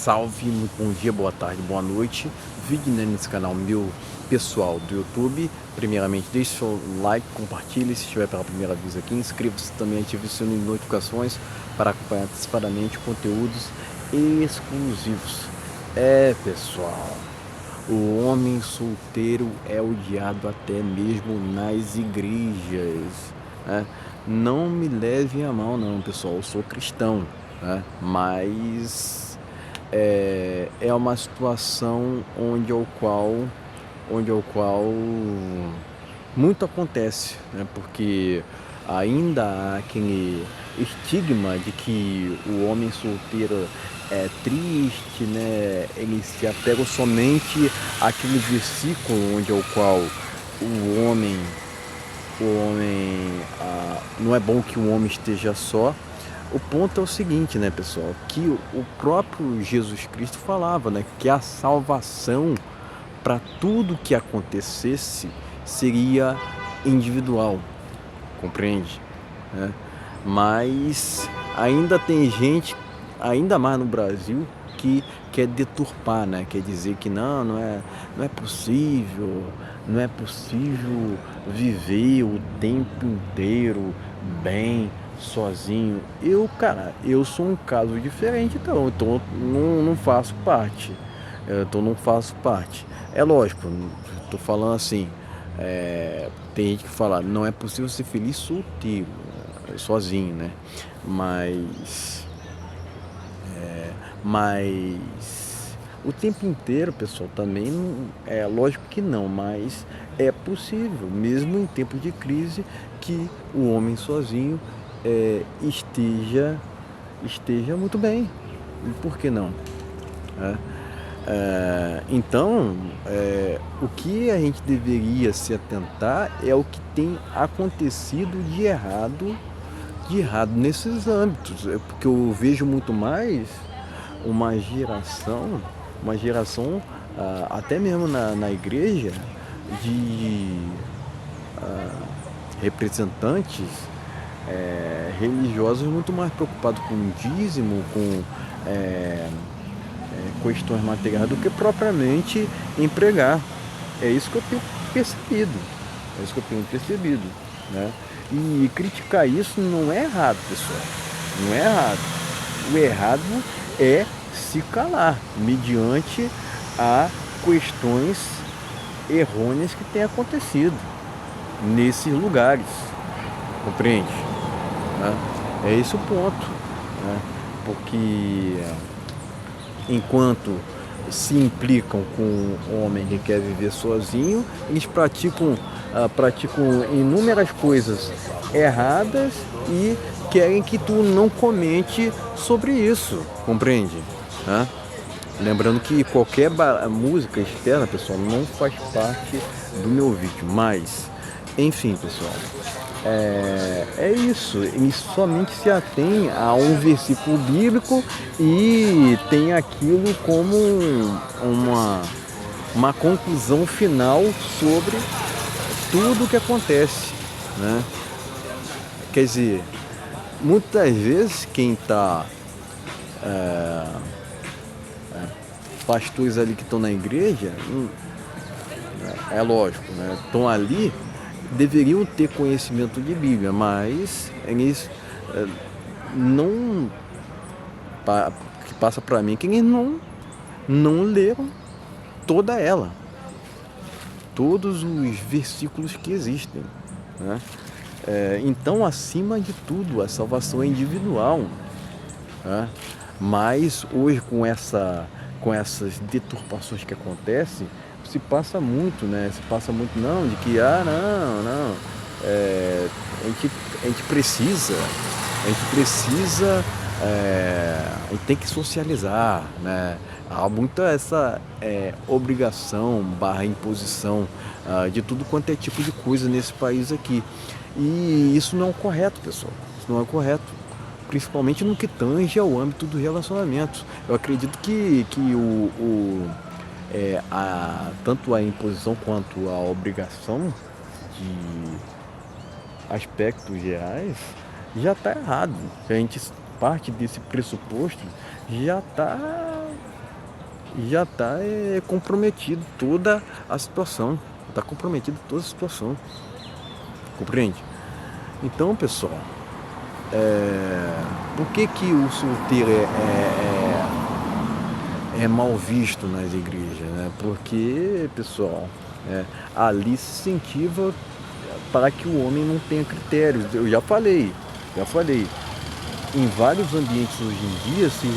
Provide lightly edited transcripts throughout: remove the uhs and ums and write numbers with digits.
Salve, muito bom dia, boa tarde, boa noite. Vídeo nesse canal meu pessoal do YouTube. Primeiramente, deixe seu like, compartilhe se estiver pela primeira vez aqui. Inscreva-se também, ative o sininho de notificações para acompanhar antecipadamente conteúdos exclusivos. Pessoal, o homem solteiro é odiado até mesmo nas igrejas, né? Não me levem a mal não, pessoal, eu sou cristão, né? Mas é uma situação onde ao qual muito acontece, né? Porque ainda há aquele estigma de que o homem solteiro é triste, né? Eles se apegam somente àquele versículo onde ao qual não é bom que o homem esteja só. O ponto é o seguinte, né, pessoal, que o próprio Jesus Cristo falava, né, que a salvação para tudo que acontecesse seria individual, compreende? Né? Mas ainda tem gente, ainda mais no Brasil, que quer deturpar, né? Quer dizer que não é possível, não é possível viver o tempo inteiro bem, sozinho. Eu sou um caso diferente, então não faço parte. Então não faço parte. É lógico, tô falando assim, tem gente que fala, não é possível ser feliz solteiro, sozinho, né? Mas mas o tempo inteiro, pessoal, também é lógico que não, mas é possível, mesmo em tempos de crise, que o homem sozinho esteja muito bem. E por que não? É. Então, o que a gente deveria se atentar é o que tem acontecido de errado nesses âmbitos, porque eu vejo muito mais uma geração, até mesmo na igreja, de representantes religiosos muito mais preocupados com o dízimo, com questões materiais, do que propriamente em pregar. É isso que eu tenho percebido. É isso que eu tenho percebido, né? E criticar isso não é errado, pessoal. Não é errado. O errado é se calar mediante a questões errôneas que têm acontecido nesses lugares. Compreende? Né? É esse o ponto, né? Porque enquanto se implicam com o homem que quer viver sozinho, eles praticam inúmeras coisas erradas e querem que tu não comente sobre isso, compreende? Né? Lembrando que qualquer música externa, pessoal, não faz parte do meu vídeo, mas, enfim, pessoal, isso. Eles somente se atém a um versículo bíblico e tem aquilo como uma conclusão final sobre tudo o que acontece, né? Quer dizer, muitas vezes quem está pastores ali que estão na igreja, é lógico, né? Estão ali, deveriam ter conhecimento de Bíblia, mas eles não, que passa para mim que eles não leram toda ela, todos os versículos que existem, né? Então, acima de tudo, a salvação é individual, né? Mas hoje, com essas deturpações que acontecem, se passa muito, né? Se passa muito não, de que não, a gente precisa, a gente tem que socializar, né? Há muita essa obrigação barra imposição de tudo quanto é tipo de coisa nesse país aqui. E isso não é correto, pessoal. Isso não é correto. Principalmente no que tange ao âmbito do relacionamento. Eu acredito que tanto a imposição quanto a obrigação de aspectos gerais já está errado. Se a gente parte desse pressuposto, já está já está comprometido toda a situação. Está comprometido toda a situação. Compreende? Então, pessoal, por que o solteiro é mal visto nas igrejas, né? Porque, pessoal, ali se incentiva para que o homem não tenha critérios. Eu já falei. Em vários ambientes hoje em dia se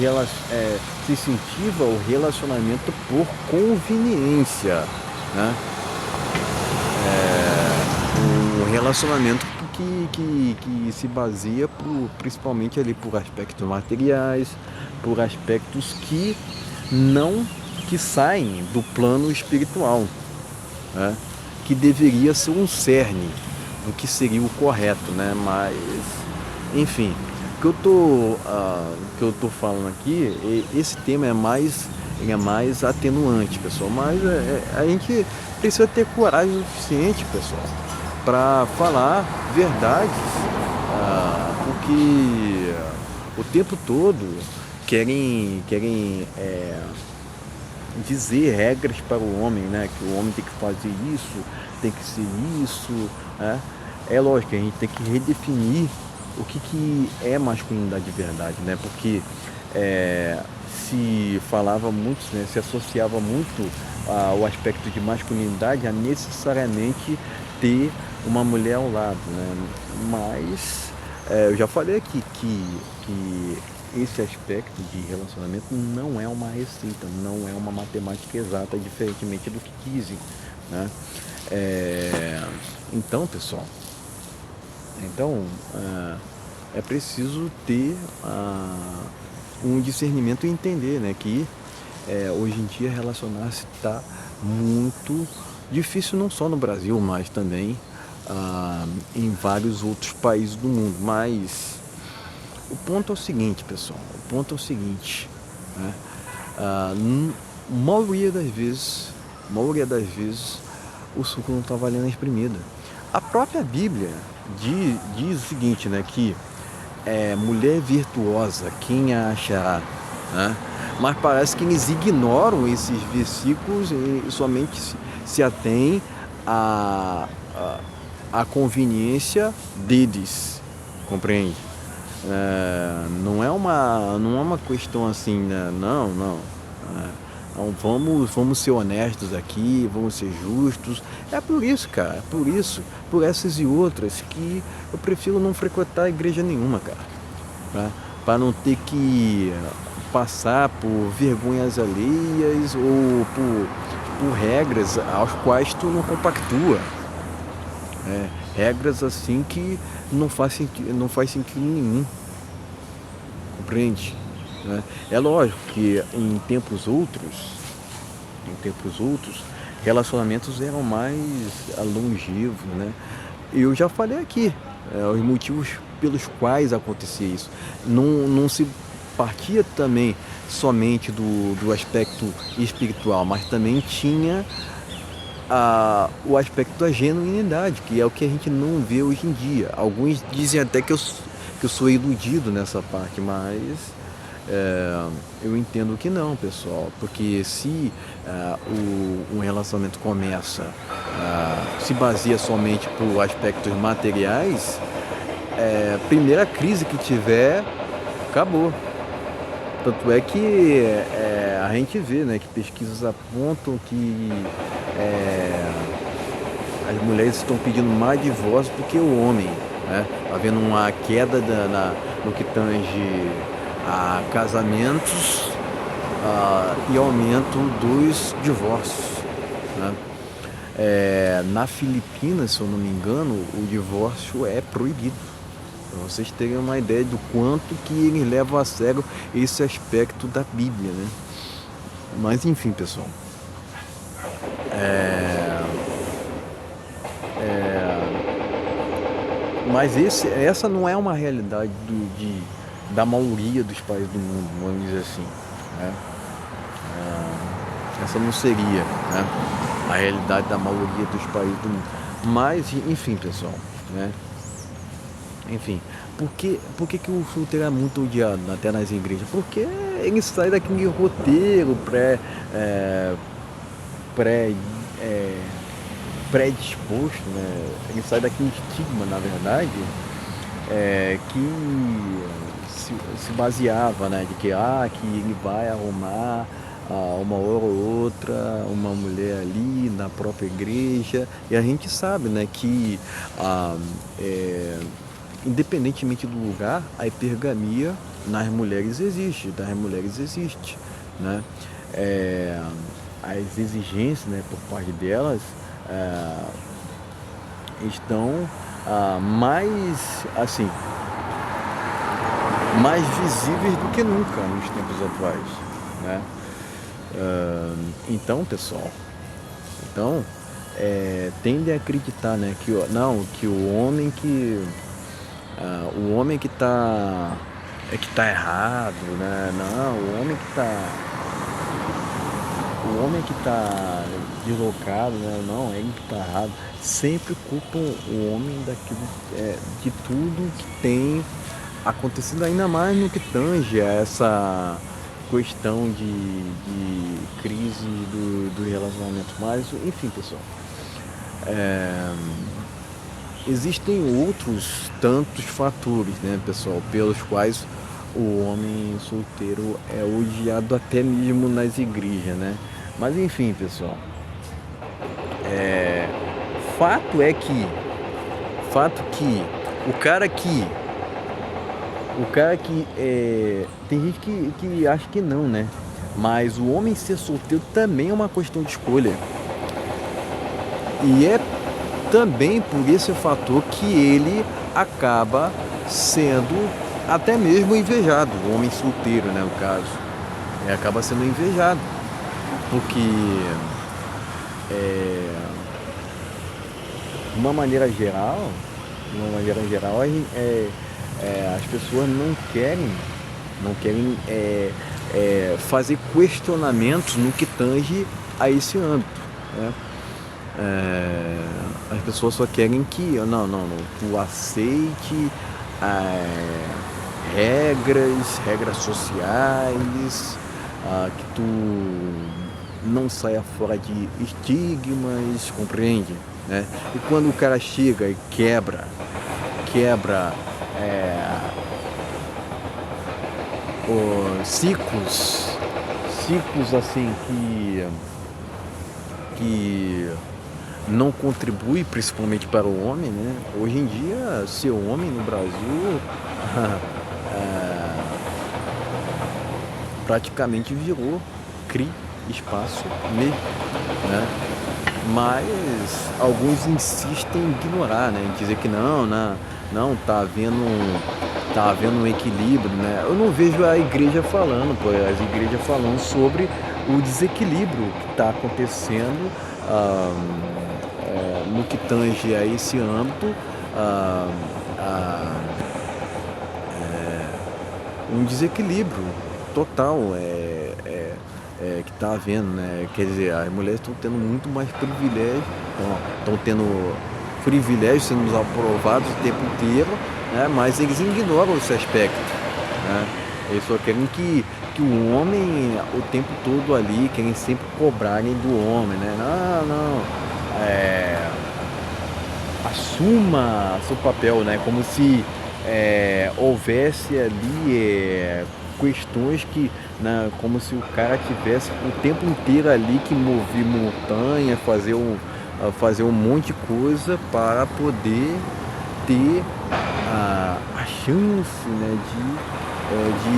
incentiva o relacionamento por conveniência, né? Um relacionamento que se baseia principalmente ali por aspectos materiais, por aspectos que saem do plano espiritual, né? Que deveria ser um cerne do que seria o correto, né? Mas, enfim, o que eu tô falando aqui, esse tema ele é mais atenuante, pessoal. Mas a gente precisa ter coragem suficiente, pessoal, para falar verdades, porque o tempo todo querem dizer regras para o homem, né? Que o homem tem que fazer isso, tem que ser isso, né? É lógico que a gente tem que redefinir o que é masculinidade de verdade, né? Porque se falava muito, né? Se associava muito ao aspecto de masculinidade a necessariamente ter uma mulher ao lado, né? Mas eu já falei aqui que esse aspecto de relacionamento não é uma receita, não é uma matemática exata, diferentemente do que dizem, né? Então, pessoal, é preciso ter um discernimento e entender, né, que hoje em dia relacionar-se está muito difícil, não só no Brasil, mas também em vários outros países do mundo. Mas o ponto é o seguinte, pessoal, né? Maioria das vezes, o suco não está valendo a espremida. A própria Bíblia diz o seguinte, né, que mulher virtuosa, quem a achará, né? Mas parece que eles ignoram esses versículos e somente se atém à conveniência deles, compreende? Não é uma questão assim, né? Não. Então vamos ser honestos aqui, vamos ser justos. É por isso, cara, por essas e outras que eu prefiro não frequentar igreja nenhuma, cara, né? Para não ter que passar por vergonhas alheias ou por regras aos quais tu não compactua. Regras assim que não faz sentido nenhum, compreende? Né? É lógico que em tempos outros, relacionamentos eram mais longevos, né? Eu já falei aqui os motivos pelos quais acontecia isso. Não se partia também somente do aspecto espiritual, mas também tinha o aspecto da genuinidade, que é o que a gente não vê hoje em dia. Alguns dizem até que eu sou iludido nessa parte, mas eu entendo que não, pessoal, porque se um relacionamento começa, se baseia somente por aspectos materiais, primeira crise que tiver, acabou. Tanto é que a gente vê, né, que pesquisas apontam que as mulheres estão pedindo mais divórcio do que o homem, né? Havendo uma queda no que tange a casamentos e aumento dos divórcios, né? Na Filipinas, se eu não me engano, o divórcio é proibido. Para vocês terem uma ideia do quanto que eles levam a sério esse aspecto da Bíblia, né? Mas enfim, pessoal, mas essa não é uma realidade da maioria dos países do mundo, vamos dizer assim, né? Essa não seria, né, a realidade da maioria dos países do mundo. Mas, enfim, pessoal, né? Enfim, Por que o solteiro é muito odiado até nas igrejas? Porque ele sai daquele roteiro é, pré, é, predisposto, né? Ele sai daquele estigma, na verdade, que se baseava, né? De que ele vai arrumar uma hora ou outra uma mulher ali na própria igreja. E a gente sabe, né? Que ah, é, independentemente do lugar, a hipergamia das mulheres existe, né? É, as exigências, né, por parte delas é, estão mais assim, mais visíveis do que nunca nos tempos atuais, né? Então, pessoal, então tendem a acreditar, né, que o homem que tá errado, né? Não, o homem que tá deslocado, né? Não, ele que tá errado. Sempre culpam o homem de tudo que tem acontecido, ainda mais no que tange a essa questão de crise do relacionamento. Mas, enfim, pessoal, é, existem outros tantos fatores, né, pessoal, pelos quais o homem solteiro é odiado até mesmo nas igrejas, né? Mas enfim, pessoal, é, fato é que, fato que o cara que, tem gente que acha que não, né? Mas o homem ser solteiro também é uma questão de escolha. E é também por esse fator que ele acaba sendo até mesmo invejado, o homem solteiro, né, no caso. Acaba sendo invejado, porque é, de de uma maneira geral, as pessoas não querem fazer questionamentos no que tange a esse âmbito, né? As pessoas só querem que não, tu aceite regras sociais, que tu não saia fora de estigmas, compreende? Né? E quando o cara chega e quebra os ciclos assim que não contribui principalmente para o homem, né? Hoje em dia, ser homem no Brasil praticamente virou espaço mesmo, né? Mas alguns insistem em ignorar, né? Em dizer que não, tá havendo um equilíbrio, né? Eu não vejo a igreja falando, as igrejas falando sobre o desequilíbrio que está acontecendo no que tange a esse âmbito, ah, ah, um desequilíbrio total que está havendo, né? Quer dizer, as mulheres estão tendo muito mais privilégio, estão tendo privilégios sendo aprovados o tempo inteiro, né? Mas eles ignoram esse aspecto, né? Eles só querem que o homem o tempo todo ali, querem sempre cobrarem do homem, né? Não, assuma seu papel, né? Como se houvesse ali questões que, né, como se o cara tivesse o tempo inteiro ali que mover montanha, fazer um monte de coisa para poder ter a chance, né, de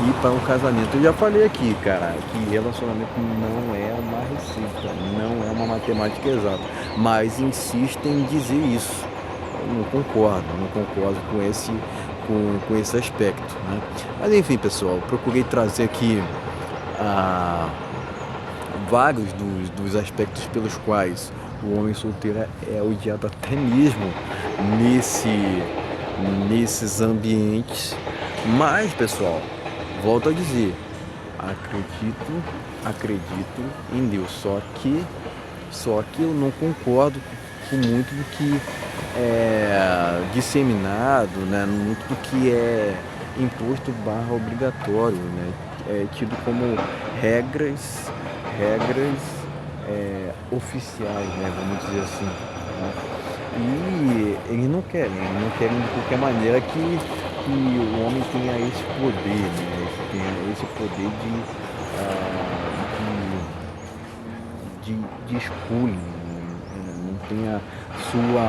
ir para um casamento. Eu já falei aqui, cara, que relacionamento não é uma receita, não é uma matemática exata, mas insistem em dizer isso. Eu não concordo com esse aspecto, né? Mas enfim, pessoal, procurei trazer aqui vários dos aspectos pelos quais o homem solteiro é odiado até mesmo nesses ambientes. Mas, pessoal, volto a dizer, acredito em Deus, só que eu não concordo com muito do que disseminado, né, muito do que é imposto barra obrigatório, né, é tido como regras oficiais, né, vamos dizer assim, né? E eles não querem de qualquer maneira que o homem tenha esse poder, né, tenha esse poder de escolha, né, não tenha sua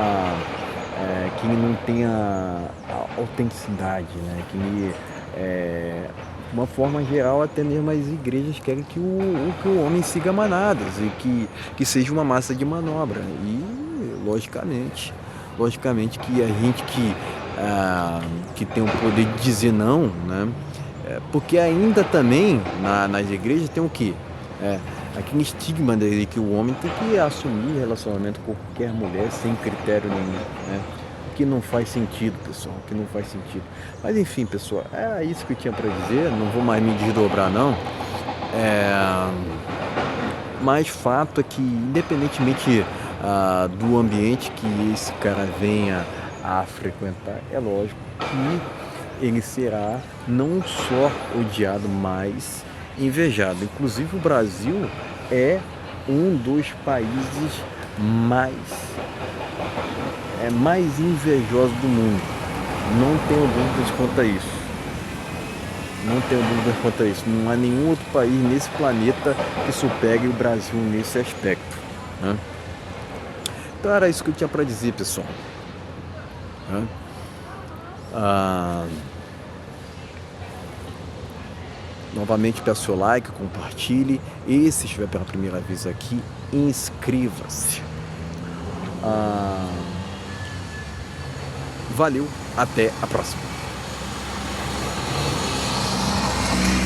que não tenha a autenticidade, né? De uma forma geral, até mesmo as igrejas querem que o homem siga manadas e que seja uma massa de manobra. E, logicamente que a gente que tem o poder de dizer não, né? Porque ainda também nas igrejas tem o quê? É, aquele estigma de que o homem tem que assumir relacionamento com qualquer mulher sem critério nenhum, né? Que não faz sentido, pessoal, que não faz sentido. Mas enfim, pessoal, é isso que eu tinha para dizer, não vou mais me desdobrar não. É, mas fato é que, independentemente do ambiente que esse cara venha a frequentar, é lógico que ele será não só odiado, mas invejado. Inclusive o Brasil é um dos países mais, mais invejosos do mundo. Não tenho dúvidas quanto a isso. Não tenho dúvidas quanto a isso. Não há nenhum outro país nesse planeta que supere o Brasil nesse aspecto, né? Então era isso que eu tinha para dizer, pessoal, né? Novamente peço seu like, compartilhe e se estiver pela primeira vez aqui, inscreva-se. Valeu, até a próxima.